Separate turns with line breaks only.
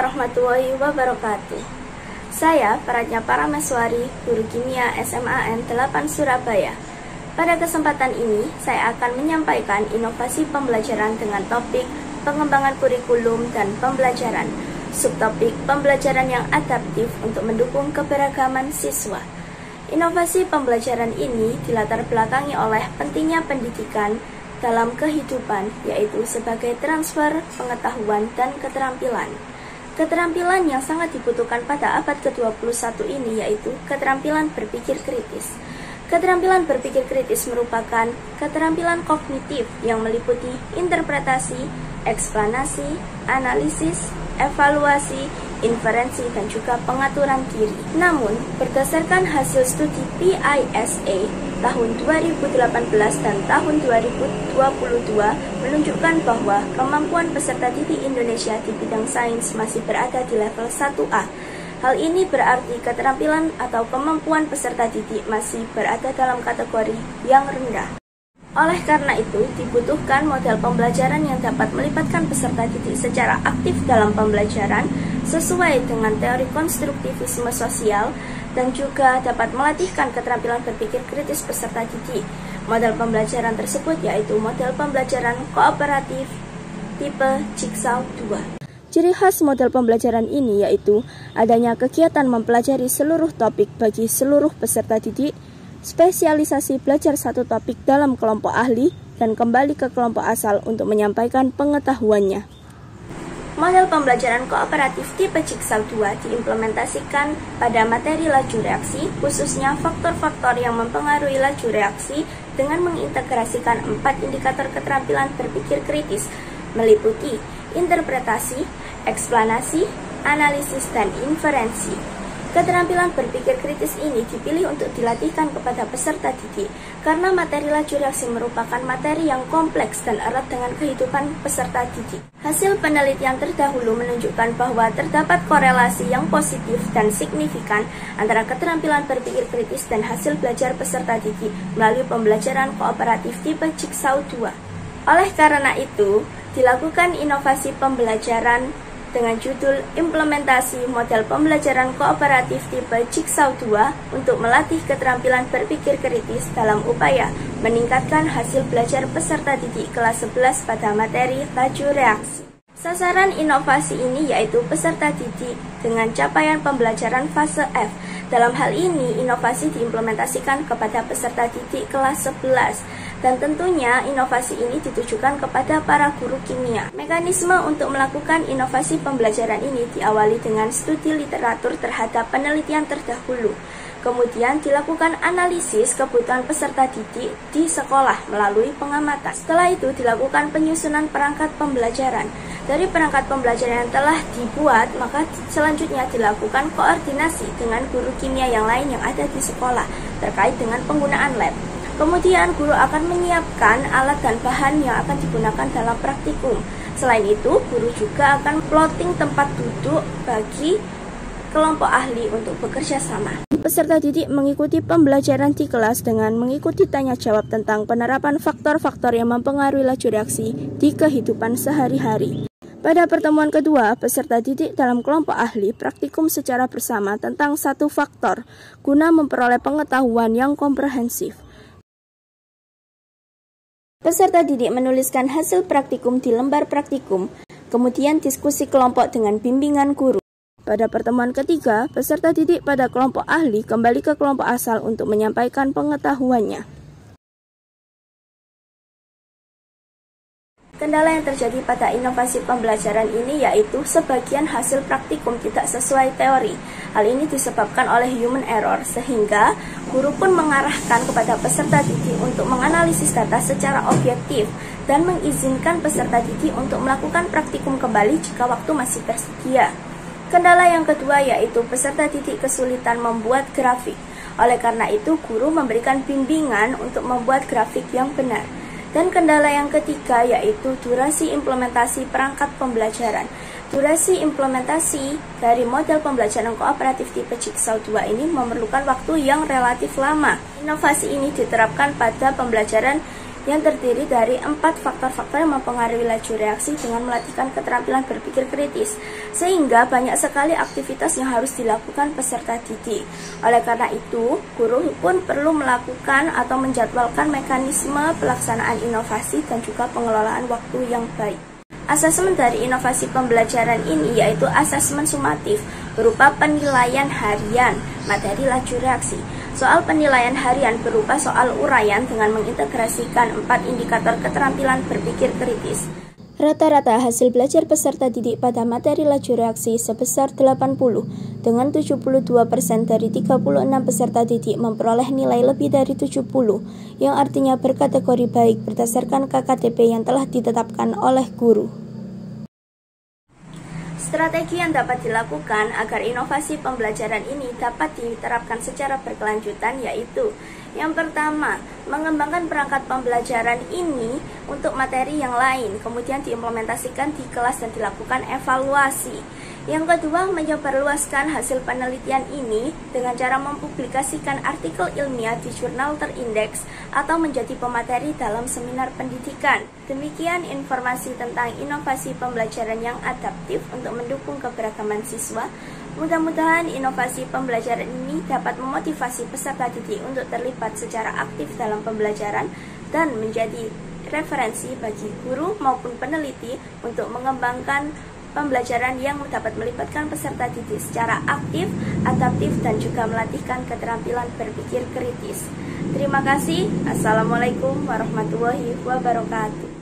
warahmatullahi wabarakatuh. Saya Pratnya Parameswari, Guru Kimia SMAN 8 Surabaya. Pada kesempatan ini, saya akan menyampaikan inovasi pembelajaran dengan topik pengembangan kurikulum dan pembelajaran. Subtopik pembelajaran yang adaptif untuk mendukung keberagaman siswa. Inovasi pembelajaran ini dilatar belakangi oleh pentingnya pendidikan dalam kehidupan, yaitu sebagai transfer pengetahuan dan keterampilan. Keterampilan yang sangat dibutuhkan pada abad ke-21 ini yaitu keterampilan berpikir kritis. Keterampilan berpikir kritis merupakan keterampilan kognitif yang meliputi interpretasi, eksplanasi, analisis, evaluasi, inferensi, dan juga pengaturan diri. Namun, berdasarkan hasil studi PISA tahun 2018 dan tahun 2022 menunjukkan bahwa kemampuan peserta didik Indonesia di bidang sains masih berada di level 1A. Hal ini berarti keterampilan atau kemampuan peserta didik masih berada dalam kategori yang rendah. Oleh karena itu, dibutuhkan model pembelajaran yang dapat melibatkan peserta didik secara aktif dalam pembelajaran sesuai dengan teori konstruktivisme sosial dan juga dapat melatihkan keterampilan berpikir kritis peserta didik. Model pembelajaran tersebut yaitu model pembelajaran kooperatif tipe Jigsaw 2. Ciri khas model pembelajaran ini yaitu adanya kegiatan mempelajari seluruh topik bagi seluruh peserta didik, spesialisasi belajar satu topik dalam kelompok ahli, dan kembali ke kelompok asal untuk menyampaikan pengetahuannya. Model pembelajaran kooperatif tipe Jigsaw 2 diimplementasikan pada materi laju reaksi, khususnya faktor-faktor yang mempengaruhi laju reaksi dengan mengintegrasikan 4 indikator keterampilan berpikir kritis, meliputi interpretasi, eksplanasi, analisis, dan inferensi. Keterampilan berpikir kritis ini dipilih untuk dilatihkan kepada peserta didik karena materi laju reaksi merupakan materi yang kompleks dan erat dengan kehidupan peserta didik. Hasil penelitian terdahulu menunjukkan bahwa terdapat korelasi yang positif dan signifikan antara keterampilan berpikir kritis dan hasil belajar peserta didik melalui pembelajaran kooperatif tipe Jigsaw 2. Oleh karena itu, dilakukan inovasi pembelajaran dengan judul Implementasi Model Pembelajaran Kooperatif Tipe Jigsaw 2 untuk melatih keterampilan berpikir kritis dalam upaya meningkatkan hasil belajar peserta didik kelas 11 pada materi laju reaksi. Sasaran inovasi ini yaitu peserta didik dengan capaian pembelajaran fase F. Dalam hal ini, inovasi diimplementasikan kepada peserta didik kelas 11. Dan tentunya inovasi ini ditujukan kepada para guru kimia. Mekanisme untuk melakukan inovasi pembelajaran ini diawali dengan studi literatur terhadap penelitian terdahulu. Kemudian dilakukan analisis kebutuhan peserta didik di sekolah melalui pengamatan. Setelah itu dilakukan penyusunan perangkat pembelajaran. Dari perangkat pembelajaran yang telah dibuat, maka selanjutnya dilakukan koordinasi dengan guru kimia yang lain yang ada di sekolah terkait dengan penggunaan lab. Kemudian guru akan menyiapkan alat dan bahan yang akan digunakan dalam praktikum. Selain itu, guru juga akan plotting tempat duduk bagi kelompok ahli untuk bekerja sama. Peserta didik mengikuti pembelajaran di kelas dengan mengikuti tanya jawab tentang penerapan faktor-faktor yang mempengaruhi laju reaksi di kehidupan sehari-hari. Pada pertemuan kedua, peserta didik dalam kelompok ahli praktikum secara bersama tentang satu faktor guna memperoleh pengetahuan yang komprehensif. Peserta didik menuliskan hasil praktikum di lembar praktikum, kemudian diskusi kelompok dengan bimbingan guru. Pada pertemuan ketiga, peserta didik pada kelompok ahli kembali ke kelompok asal untuk menyampaikan pengetahuannya. Kendala yang terjadi pada inovasi pembelajaran ini yaitu sebagian hasil praktikum tidak sesuai teori. Hal ini disebabkan oleh human error, sehingga guru pun mengarahkan kepada peserta didik untuk menganalisis data secara objektif dan mengizinkan peserta didik untuk melakukan praktikum kembali jika waktu masih tersedia. Kendala yang kedua yaitu peserta didik kesulitan membuat grafik. Oleh karena itu, guru memberikan bimbingan untuk membuat grafik yang benar. Dan kendala yang ketiga yaitu durasi implementasi perangkat pembelajaran. Durasi implementasi dari model pembelajaran kooperatif tipe Jigsaw 2 ini memerlukan waktu yang relatif lama. Inovasi ini diterapkan pada pembelajaran yang terdiri dari 4 faktor-faktor yang mempengaruhi laju reaksi dengan melatihkan keterampilan berpikir kritis, sehingga banyak sekali aktivitas yang harus dilakukan peserta didik. Oleh karena itu, guru pun perlu melakukan atau menjadwalkan mekanisme pelaksanaan inovasi dan juga pengelolaan waktu yang baik. Asesmen dari inovasi pembelajaran ini yaitu asesmen sumatif berupa penilaian harian materi laju reaksi. Soal penilaian harian berupa soal uraian dengan mengintegrasikan 4 indikator keterampilan berpikir kritis. Rata-rata hasil belajar peserta didik pada materi laju reaksi sebesar 80, dengan 72% dari 36 peserta didik memperoleh nilai lebih dari 70, yang artinya berkategori baik berdasarkan KKTP yang telah ditetapkan oleh guru. Strategi yang dapat dilakukan agar inovasi pembelajaran ini dapat diterapkan secara berkelanjutan yaitu: yang pertama, mengembangkan perangkat pembelajaran ini untuk materi yang lain, kemudian diimplementasikan di kelas dan dilakukan evaluasi. Yang kedua, menyebarluaskan hasil penelitian ini dengan cara mempublikasikan artikel ilmiah di jurnal terindeks atau menjadi pemateri dalam seminar pendidikan. Demikian informasi tentang inovasi pembelajaran yang adaptif untuk mendukung keberagaman siswa. Mudah-mudahan inovasi pembelajaran ini dapat memotivasi peserta didik untuk terlibat secara aktif dalam pembelajaran dan menjadi referensi bagi guru maupun peneliti untuk mengembangkan pembelajaran yang dapat melibatkan peserta didik secara aktif, adaptif, dan juga melatihkan keterampilan berpikir kritis. Terima kasih. Assalamualaikum warahmatullahi wabarakatuh.